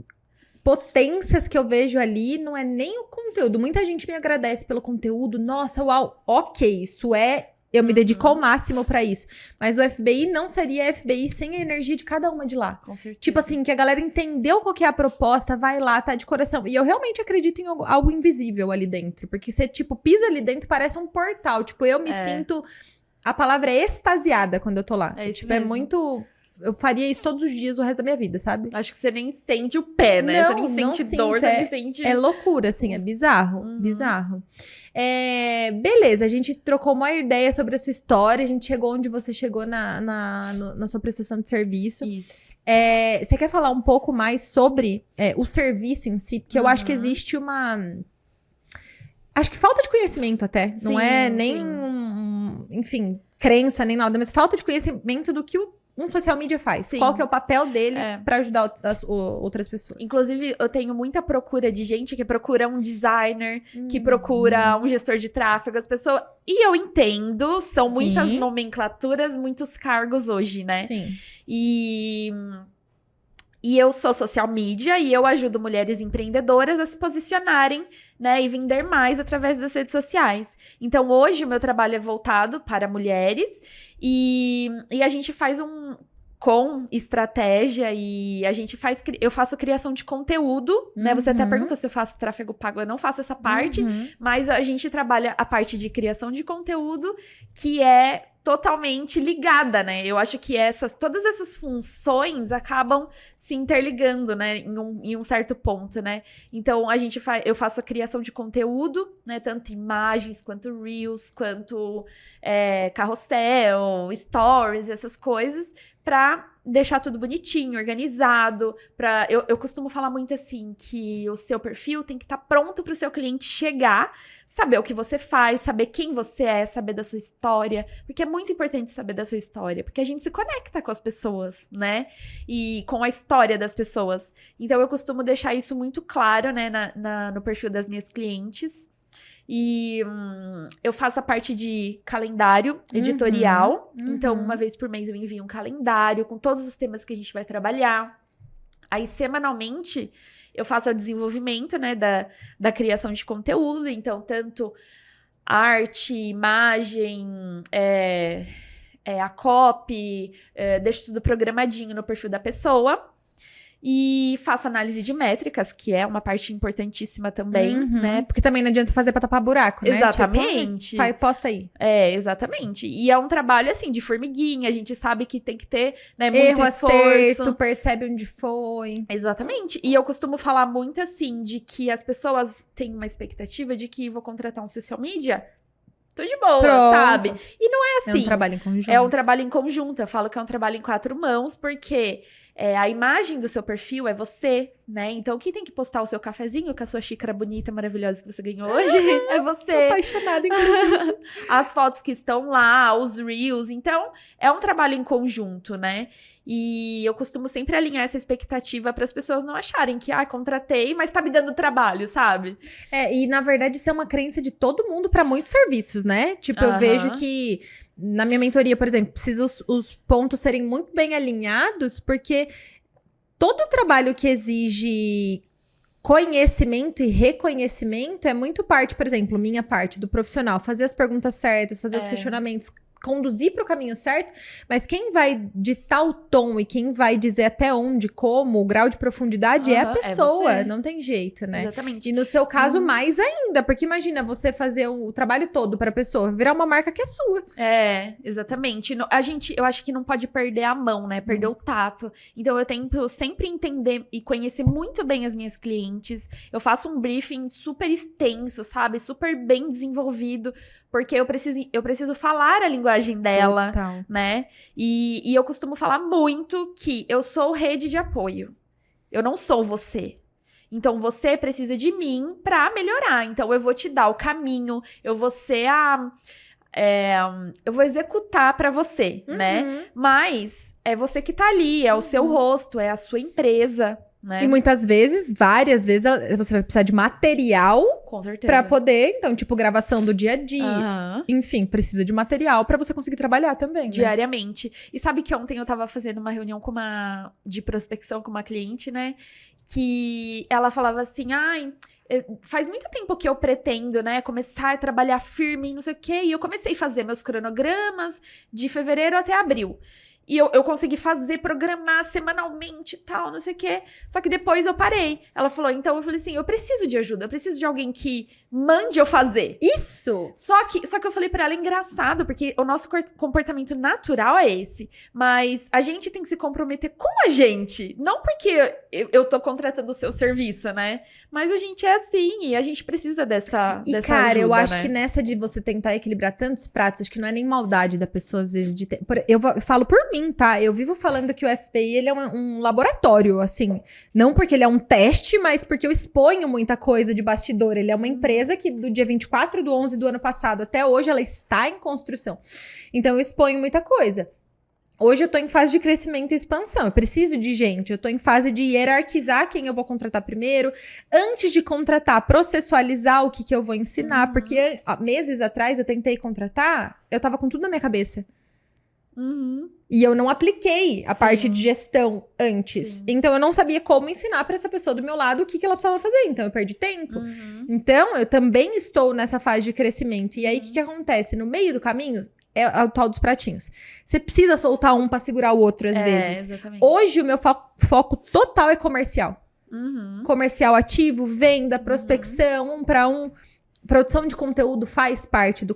potências que eu vejo ali não é nem o conteúdo. Muita gente me agradece pelo conteúdo. Nossa, uau, ok, isso é... Eu me dedico ao máximo pra isso. Mas o FBI não seria FBI sem a energia de cada uma de lá. Com certeza. Tipo assim, que a galera entendeu qual que é a proposta, vai lá, tá de coração. E eu realmente acredito em algo invisível ali dentro. Porque você, tipo, pisa ali dentro, parece um portal. Tipo, eu me sinto... A palavra é extasiada quando eu tô lá. É isso tipo, mesmo. É muito... Eu faria isso todos os dias o resto da minha vida, sabe? Acho que você nem sente o pé, né? Não, você nem sente dor, você nem sente... É loucura, assim, é bizarro, bizarro. Beleza, a gente trocou uma ideia sobre a sua história, a gente chegou onde você chegou na sua prestação de serviço. Isso. Você quer falar um pouco mais sobre o serviço em si? Porque eu acho que existe uma... Acho que falta de conhecimento até, Sim, não é nem, enfim, crença nem nada, mas falta de conhecimento do que um social media faz. Sim. Qual que é o papel dele pra ajudar outras pessoas. Inclusive, eu tenho muita procura de gente que procura um designer, que procura um gestor de tráfego, as pessoas... E eu entendo, são muitas nomenclaturas, muitos cargos hoje, né? Sim. E eu sou social media e eu ajudo mulheres empreendedoras a se posicionarem, né, e vender mais através das redes sociais. Então, hoje, o meu trabalho é voltado para mulheres e a gente faz com estratégia e eu faço criação de conteúdo, né? Você até perguntou se eu faço tráfego pago, eu não faço essa parte, mas a gente trabalha a parte de criação de conteúdo que é totalmente ligada, né? Eu acho que todas essas funções acabam se interligando, né? Em um certo ponto, né? Então, eu faço a criação de conteúdo, né? Tanto imagens, quanto reels, quanto carrossel, stories, essas coisas, pra deixar tudo bonitinho, organizado. Eu costumo falar muito assim, que o seu perfil tem que estar pronto para o seu cliente chegar, saber o que você faz, saber quem você é, saber da sua história, porque é muito importante saber da sua história, porque a gente se conecta com as pessoas, né? E com a história das pessoas. Então, eu costumo deixar isso muito claro, né, no perfil das minhas clientes. E eu faço a parte de calendário editorial. Então, uma vez por mês eu envio um calendário com todos os temas que a gente vai trabalhar. Aí, semanalmente, eu faço o desenvolvimento, né, da criação de conteúdo. Então, tanto arte, imagem, a copy, deixo tudo programadinho no perfil da pessoa. E faço análise de métricas, que é uma parte importantíssima também, né? Porque também não adianta fazer pra tapar buraco, né? Exatamente. Tipo, posta aí. Exatamente. E é um trabalho, assim, de formiguinha. A gente sabe que tem que ter, né, muito erro, esforço. acerto, percebe onde foi. Exatamente. E eu costumo falar muito, assim, de que as pessoas têm uma expectativa de que vou contratar um social media... Tô de boa, sabe? E não é assim. É um trabalho em conjunto. É um trabalho em conjunto. Eu falo que é um trabalho em 4 mãos, porque a imagem do seu perfil é você, né? Então, quem tem que postar o seu cafezinho com a sua xícara bonita, maravilhosa que você ganhou hoje é você. Tô apaixonada, inclusive. As fotos que estão lá, os reels. Então, é um trabalho em conjunto, né? E eu costumo sempre alinhar essa expectativa para as pessoas não acharem que, contratei, mas tá me dando trabalho, sabe? E na verdade isso é uma crença de todo mundo para muitos serviços, né? Tipo, eu vejo que na minha mentoria, por exemplo, precisa os pontos serem muito bem alinhados, porque todo trabalho que exige conhecimento e reconhecimento é muito parte, por exemplo, minha parte do profissional, fazer as perguntas certas, fazer os questionamentos, conduzir para o caminho certo, mas quem vai ditar o tom e quem vai dizer até onde, como, o grau de profundidade é a pessoa, não tem jeito, né? Exatamente. E no seu caso, mais ainda, porque imagina você fazer o trabalho todo para a pessoa, virar uma marca que é sua. Exatamente. Eu acho que não pode perder a mão, né? Perder o tato. Então, eu tento sempre entender e conhecer muito bem as minhas clientes. Eu faço um briefing super extenso, sabe? Super bem desenvolvido, porque eu preciso falar a linguagem dela, Total. Né? E eu costumo falar muito que eu sou rede de apoio. Eu não sou você. Então, você precisa de mim pra melhorar. Então, eu vou te dar o caminho, eu vou ser eu vou executar pra você, né? Mas é você que tá ali, é o seu rosto, é a sua empresa, né? E muitas vezes, várias vezes, você vai precisar de material com certeza pra poder, então, tipo, gravação do dia a dia. Enfim, precisa de material pra você conseguir trabalhar também, né? Diariamente. E sabe que ontem eu tava fazendo uma reunião de prospecção com uma cliente, né? Que ela falava assim, faz muito tempo que eu pretendo, né, começar a trabalhar firme, não sei o quê. E eu comecei a fazer meus cronogramas de fevereiro até abril. E eu consegui programar semanalmente e tal, não sei o quê. Só que depois eu parei. Ela falou, então eu falei assim, eu preciso de ajuda. Eu preciso de alguém que mande eu fazer. Isso! Só que eu falei pra ela, engraçado, porque o nosso comportamento natural é esse. Mas a gente tem que se comprometer com a gente. Não porque eu tô contratando o seu serviço, né? Mas a gente é assim e a gente precisa dessa cara, ajuda, eu acho né? que nessa de você tentar equilibrar tantos pratos, acho que não é nem maldade da pessoa, às vezes, de ter... Eu falo por mim, tá? Eu vivo falando que o FPI, ele é um laboratório, assim. Não porque ele é um teste, mas porque eu exponho muita coisa de bastidor. Ele é uma empresa que do dia 24/11 do ano passado até hoje, ela está em construção. Então, eu exponho muita coisa. Hoje eu tô em fase de crescimento e expansão. Eu preciso de gente. Eu tô em fase de hierarquizar quem eu vou contratar primeiro. Antes de contratar, processualizar o que eu vou ensinar. Porque meses atrás eu tentei contratar, eu tava com tudo na minha cabeça. E eu não apliquei a parte de gestão antes. Então, eu não sabia como ensinar pra essa pessoa do meu lado o que ela precisava fazer. Então, eu perdi tempo. Então, eu também estou nessa fase de crescimento. E aí, o que acontece? No meio do caminho, é o tal dos pratinhos. Você precisa soltar um pra segurar o outro, às vezes. Exatamente. Hoje, o meu foco total é comercial. Uhum. Comercial ativo, venda, prospecção, 1 para 1. Produção de conteúdo faz parte do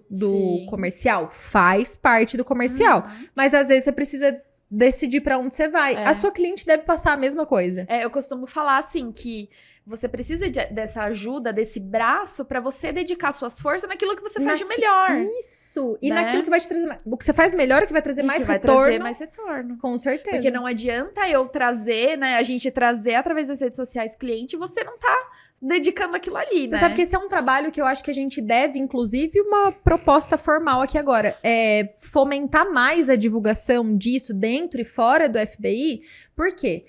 comercial? Faz parte do comercial. Mas, às vezes, você precisa decidir pra onde você vai. A sua cliente deve passar a mesma coisa. Eu costumo falar, assim, que você precisa dessa ajuda, desse braço, pra você dedicar suas forças naquilo que você faz de melhor. Isso! E né? naquilo que vai te trazer mais. O que você faz melhor, que vai trazer mais retorno. Vai trazer mais retorno. Com certeza. Porque não adianta eu trazer, né? A gente trazer através das redes sociais cliente e você não tá dedicando aquilo ali, Você né? sabe que esse é um trabalho que eu acho que a gente deve, inclusive, uma proposta formal aqui agora. É fomentar mais a divulgação disso dentro e fora do FBI. Por quê?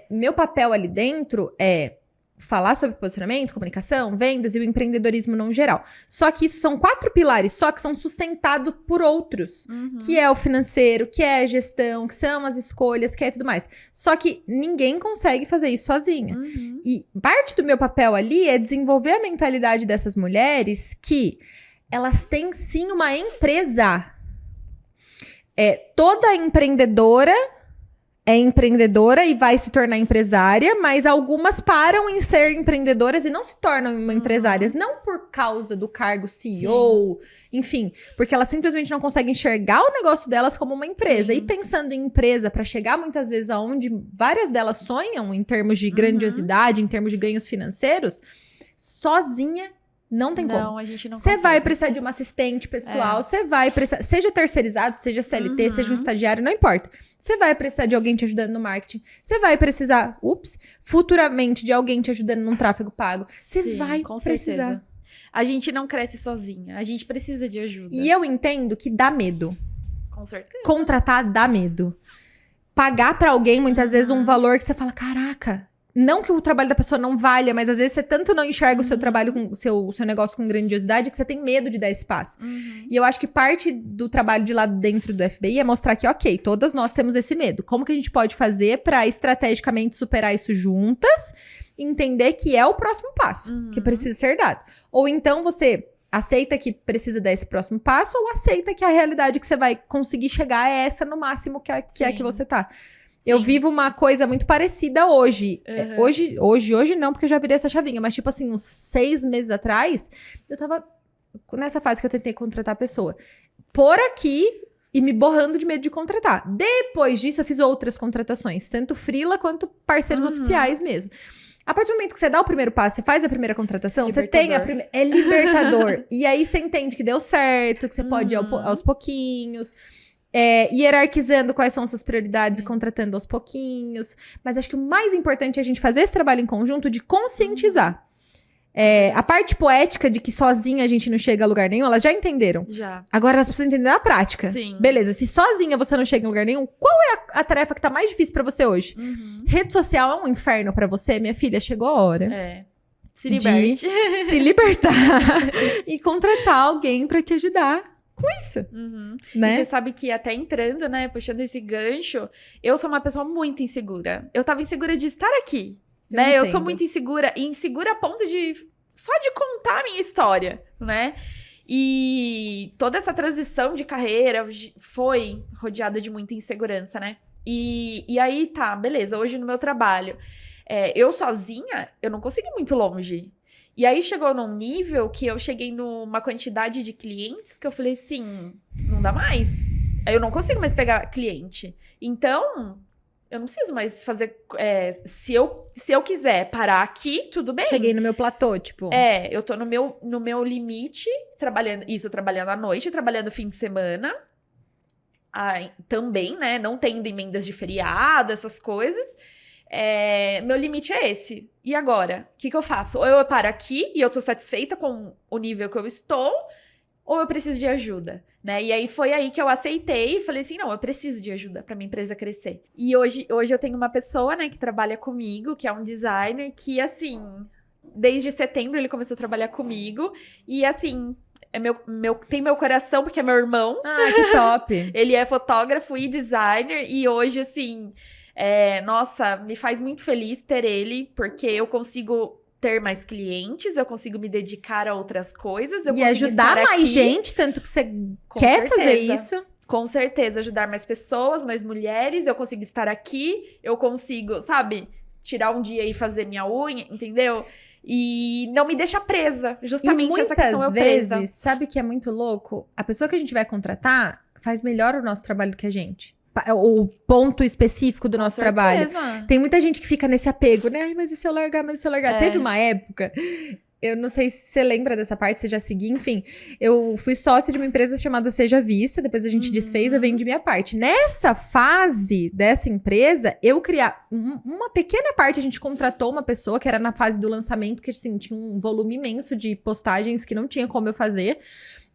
Meu papel ali dentro é falar sobre posicionamento, comunicação, vendas e o empreendedorismo no geral. Só que isso são 4 pilares, só que são sustentados por outros. Que é o financeiro, que é a gestão, que são as escolhas, que é tudo mais. Só que ninguém consegue fazer isso sozinha. E parte do meu papel ali é desenvolver a mentalidade dessas mulheres que elas têm sim uma empresa. Toda empreendedora é empreendedora e vai se tornar empresária, mas algumas param em ser empreendedoras e não se tornam empresárias. Não por causa do cargo CEO, enfim, porque elas simplesmente não conseguem enxergar o negócio delas como uma empresa. E pensando em empresa, para chegar muitas vezes aonde várias delas sonham, em termos de grandiosidade, em termos de ganhos financeiros, sozinha não tem como. Não, a gente não Você consegue. vai precisar de uma assistente pessoal, você vai precisar, seja terceirizado, seja CLT, seja um estagiário, não importa. Você vai precisar de alguém te ajudando no marketing. Você vai precisar, futuramente de alguém te ajudando num tráfego pago. Você vai precisar. Certeza. A gente não cresce sozinha, a gente precisa de ajuda. E eu entendo que dá medo. Com certeza. Contratar dá medo. Pagar pra alguém, muitas vezes, um valor que você fala, caraca. Não que o trabalho da pessoa não valha, mas às vezes você tanto não enxerga o seu trabalho, o seu negócio com grandiosidade, que você tem medo de dar esse passo. E eu acho que parte do trabalho de lá dentro do FBI é mostrar que, ok, todas nós temos esse medo. Como que a gente pode fazer pra estrategicamente superar isso juntas? Entender que é o próximo passo, que precisa ser dado. Ou então você aceita que precisa dar esse próximo passo, ou aceita que a realidade que você vai conseguir chegar é essa no máximo que é que você tá. Eu vivo uma coisa muito parecida hoje. Hoje não, porque eu já virei essa chavinha. Mas, tipo assim, uns 6 meses atrás, eu tava nessa fase que eu tentei contratar a pessoa. Por aqui e me borrando de medo de contratar. Depois disso, eu fiz outras contratações. Tanto freela quanto parceiros oficiais mesmo. A partir do momento que você dá o primeiro passo, você faz a primeira contratação, você tem a primeira... É libertador. E aí você entende que deu certo, que você pode ir aos pouquinhos... hierarquizando quais são suas prioridades e contratando aos pouquinhos. Mas acho que o mais importante é a gente fazer esse trabalho em conjunto de conscientizar. A parte poética de que sozinha a gente não chega a lugar nenhum, elas já entenderam. Já. Agora elas precisam entender na prática. Sim. Beleza, se sozinha você não chega em lugar nenhum, qual é a tarefa que tá mais difícil pra você hoje? Rede social é um inferno pra você? Minha filha, chegou a hora. Se liberte. De se libertar e contratar alguém pra te ajudar com isso, né? E você sabe que até entrando, né, puxando esse gancho, eu sou uma pessoa muito insegura. Eu tava insegura de estar aqui, né? Eu sou muito insegura, e insegura a ponto de só de contar a minha história, né? E toda essa transição de carreira foi rodeada de muita insegurança, né? E aí tá, beleza, hoje no meu trabalho, eu sozinha, eu não consigo ir muito longe. E aí chegou num nível que eu cheguei numa quantidade de clientes que eu falei assim, não dá mais. Aí eu não consigo mais pegar cliente. Então, eu não preciso mais fazer... se eu quiser parar aqui, tudo bem. Cheguei no meu platô, tipo... Eu tô no meu limite, trabalhando à noite, trabalhando fim de semana. Também, né? Não tendo emendas de feriado, essas coisas. Meu limite é esse. E agora? O que eu faço? Ou eu paro aqui e eu tô satisfeita com o nível que eu estou, ou eu preciso de ajuda, né? E aí foi aí que eu aceitei e falei assim, não, eu preciso de ajuda pra minha empresa crescer. E hoje eu tenho uma pessoa, né, que trabalha comigo, que é um designer, que assim, desde setembro ele começou a trabalhar comigo, e assim... tem meu coração, porque é meu irmão. Ah, que top! Ele é fotógrafo e designer, e hoje, assim... nossa, me faz muito feliz ter ele, porque eu consigo ter mais clientes, eu consigo me dedicar a outras coisas, eu E consigo ajudar estar mais aqui. gente, tanto que você Com quer fazer certeza. isso. Com certeza, ajudar mais pessoas, mais mulheres, eu consigo estar aqui, eu consigo, sabe, tirar um dia e fazer minha unha, entendeu? E não me deixa presa, justamente E essa questão eu muitas presa. vezes, sabe que é muito louco? A pessoa que a gente vai contratar faz melhor o nosso trabalho do que a gente. O ponto específico do nosso trabalho. Tem muita gente que fica nesse apego, né? Ai, mas e se eu largar, mas e se eu largar? É. Teve uma época, eu não sei se você lembra dessa parte, você já seguiu, enfim. Eu fui sócia de uma empresa chamada Seja Vista, depois a gente desfez, eu vendi minha parte. Nessa fase dessa empresa, eu criar uma pequena parte, a gente contratou uma pessoa que era na fase do lançamento, que assim, tinha um volume imenso de postagens que não tinha como eu fazer.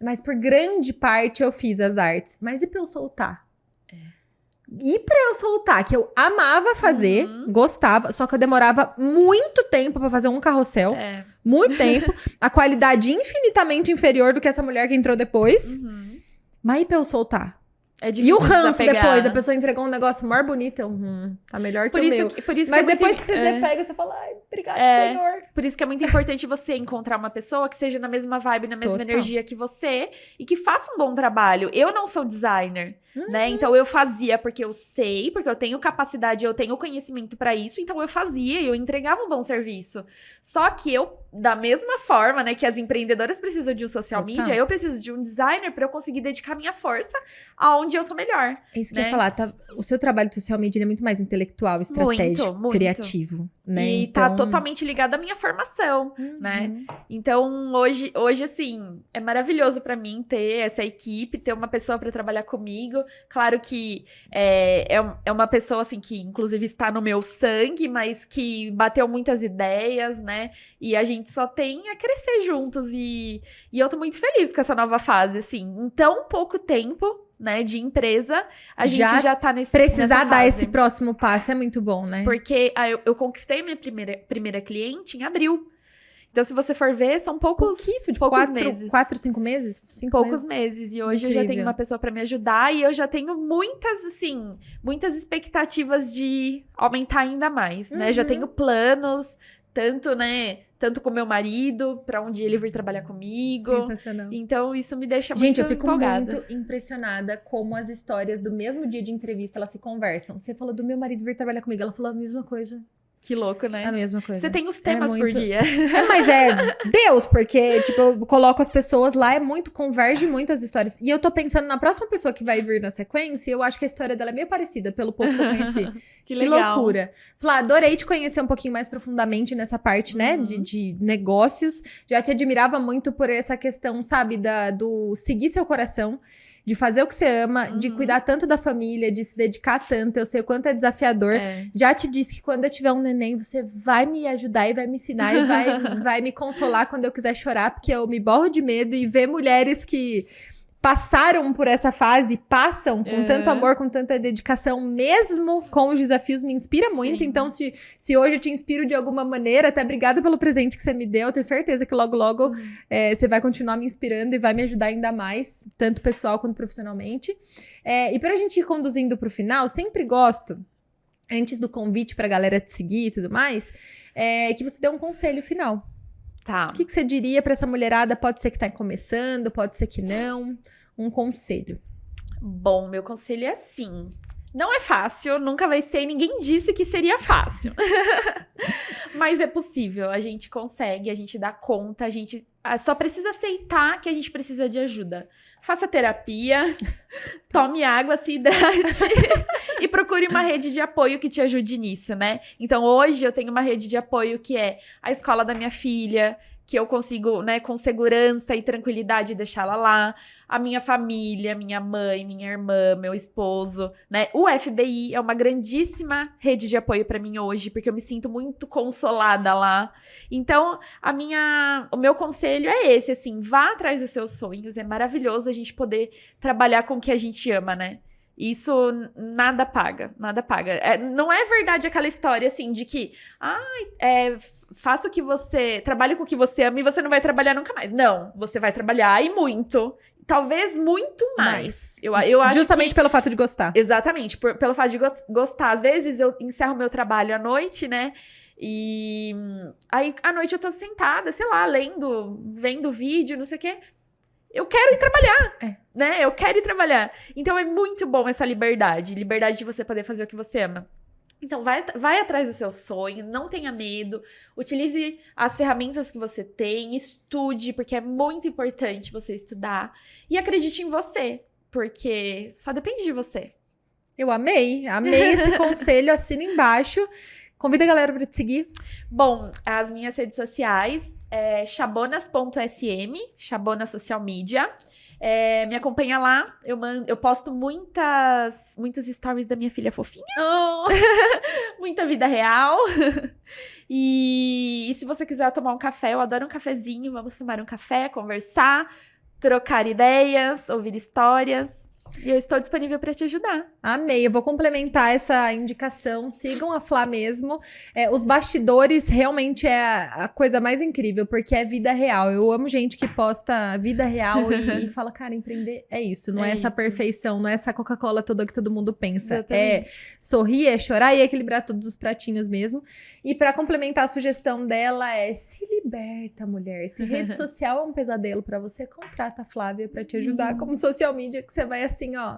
Mas por grande parte eu fiz as artes. Mas e pra eu soltar? E pra eu soltar, que eu amava fazer, gostava, só que eu demorava muito tempo pra fazer um carrossel. Muito tempo. A qualidade infinitamente inferior do que essa mulher que entrou depois. Mas e pra eu soltar? É difícil E o ranço desapegar. depois, a pessoa entregou um negócio mais bonito, eu, tá melhor que Por o isso, meu. por isso Mas que é depois muito, que você pega, você fala, ai, obrigado, É. Senhor. Por isso que é muito importante você encontrar uma pessoa que seja na mesma vibe, na mesma Total. energia que você e que faça um bom trabalho. Eu não sou designer, né? Então eu fazia porque eu sei, porque eu tenho capacidade, eu tenho conhecimento pra isso, então eu fazia e eu entregava um bom serviço. Só que eu, da mesma forma, né, que as empreendedoras precisam de um social Total. media, eu preciso de um designer pra eu conseguir dedicar minha força aonde eu sou melhor. É isso que eu né? ia falar, o seu trabalho de social media é muito mais intelectual, estratégico, muito. criativo, né? E então... tá totalmente ligado à minha formação, né? Então, hoje, assim, é maravilhoso pra mim ter essa equipe, ter uma pessoa pra trabalhar comigo. Claro que é uma pessoa, assim, que inclusive está no meu sangue, mas que bateu muitas ideias, né? E a gente só tem a crescer juntos. E eu tô muito feliz com essa nova fase, assim. Em tão pouco tempo, né, de empresa, a gente já tá nessa Precisar dar fase. esse próximo passo é muito bom, né? Porque eu conquistei minha primeira cliente em abril. Então, se você for ver, são poucos meses. 4, 5 meses? 5 Poucos meses. E hoje eu já tenho Incrível. uma pessoa pra me ajudar e eu já tenho muitas expectativas de aumentar ainda mais, né? Já tenho planos, tanto com meu marido, pra um dia ele vir trabalhar comigo. Sensacional. Então, isso me deixa Gente, muito eu fico empolgada. muito impressionada como as histórias do mesmo dia de entrevista, elas se conversam. Você falou do meu marido vir trabalhar comigo, ela falou a mesma coisa. Que louco, né? A mesma coisa. Você tem os temas por dia. Mas é Deus, porque, tipo, eu coloco as pessoas lá, converge muito as histórias. E eu tô pensando na próxima pessoa que vai vir na sequência, eu acho que a história dela é meio parecida, pelo pouco que eu conheci. Que Que legal. loucura. Flá, adorei te conhecer um pouquinho mais profundamente nessa parte, né, de negócios. Já te admirava muito por essa questão, sabe, do seguir seu coração, de fazer o que você ama, de cuidar tanto da família, de se dedicar tanto. Eu sei o quanto é desafiador. Já te disse que quando eu tiver um neném, você vai me ajudar e vai me ensinar e vai me consolar quando eu quiser chorar, porque eu me borro de medo e ver mulheres que passaram por essa fase, passam com tanto amor, com tanta dedicação, mesmo com os desafios, me inspira muito. Sim. Então, se hoje eu te inspiro de alguma maneira, até obrigada pelo presente que você me deu, eu tenho certeza que logo, logo você vai continuar me inspirando e vai me ajudar ainda mais, tanto pessoal quanto profissionalmente. E pra gente ir conduzindo pro final, sempre gosto, antes do convite pra galera te seguir e tudo mais, que você dê um conselho final. Tá. O que você diria pra essa mulherada? Pode ser que tá começando, pode ser que não. Um conselho. Bom, meu conselho é assim. Não é fácil, nunca vai ser, e ninguém disse que seria fácil. Mas é possível, a gente consegue, a gente dá conta, a gente só precisa aceitar que a gente precisa de ajuda. Faça terapia, tome água, se hidrate e procure uma rede de apoio que te ajude nisso, né? Então, hoje eu tenho uma rede de apoio que é a escola da minha filha, que eu consigo, né, com segurança e tranquilidade deixá-la lá. A minha família, minha mãe, minha irmã, meu esposo, né? O FBI é uma grandíssima rede de apoio pra mim hoje, porque eu me sinto muito consolada lá. Então, o meu conselho é esse, assim, vá atrás dos seus sonhos. É maravilhoso a gente poder trabalhar com o que a gente ama, né? Isso nada paga, nada paga. Não é verdade aquela história, assim, de que faça o que você... Trabalhe com o que você ama e você não vai trabalhar nunca mais. Não, você vai trabalhar e muito. Talvez muito mais. Eu acho justamente pelo fato de gostar. Exatamente, pelo fato de gostar. Às vezes eu encerro meu trabalho à noite, né? E aí, à noite eu tô sentada, sei lá, lendo, vendo vídeo, não sei o quê. Eu quero ir trabalhar, né? Eu quero ir trabalhar. Então, é muito bom essa liberdade. Liberdade de você poder fazer o que você ama. Então, vai atrás do seu sonho, não tenha medo, utilize as ferramentas que você tem, estude, porque é muito importante você estudar. E acredite em você, porque só depende de você. Eu amei esse conselho, assina embaixo. Convida a galera para te seguir. Bom, as minhas redes sociais é chabonas.sm, Chabona Social Media. Me acompanha lá, eu posto muitos stories da minha filha fofinha. Oh. Muita vida real. E se você quiser tomar um café, eu adoro um cafezinho. Vamos tomar um café, conversar, trocar ideias, ouvir histórias. E eu estou disponível para te ajudar. Amei, eu vou complementar essa indicação. Sigam a Flá mesmo. Os bastidores realmente é a coisa mais incrível, porque é vida real. Eu amo gente que posta vida real e fala, cara, empreender é isso. Não é essa perfeição, não é essa Coca-Cola toda que todo mundo pensa. Exatamente. É sorrir, é chorar e equilibrar todos os pratinhos mesmo. E para complementar a sugestão dela se liberta, mulher. Se rede social é um pesadelo para você, contrata a Flávia para te ajudar como social media, que você vai assim, ó,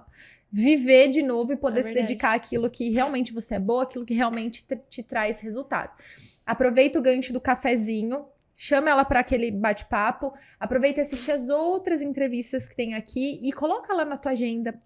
viver de novo e poder se dedicar àquilo que realmente você é boa, aquilo que realmente te traz resultado. Aproveita o gancho do cafezinho, chama ela para aquele bate-papo, aproveita e assiste as outras entrevistas que tem aqui e coloca lá na tua agenda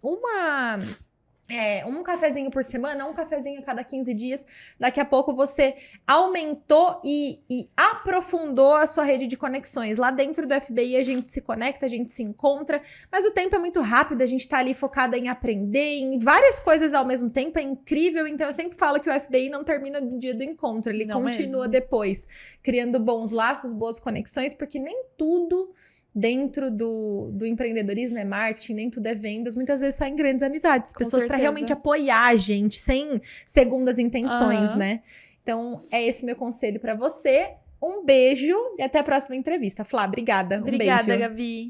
um cafezinho por semana, um cafezinho a cada 15 dias. Daqui a pouco você aumentou e aprofundou a sua rede de conexões. Lá dentro do FBI a gente se conecta, a gente se encontra, mas o tempo é muito rápido, a gente tá ali focada em aprender, em várias coisas ao mesmo tempo, é incrível. Então eu sempre falo que o FBI não termina no dia do encontro, ele continua depois, criando bons laços, boas conexões, porque nem tudo dentro do empreendedorismo é marketing, nem tudo é vendas, muitas vezes saem grandes amizades, pessoas para realmente apoiar a gente, sem segundas intenções, né? Então, é esse meu conselho para você. Um beijo e até a próxima entrevista. Flá, obrigada. Obrigada, Gabi.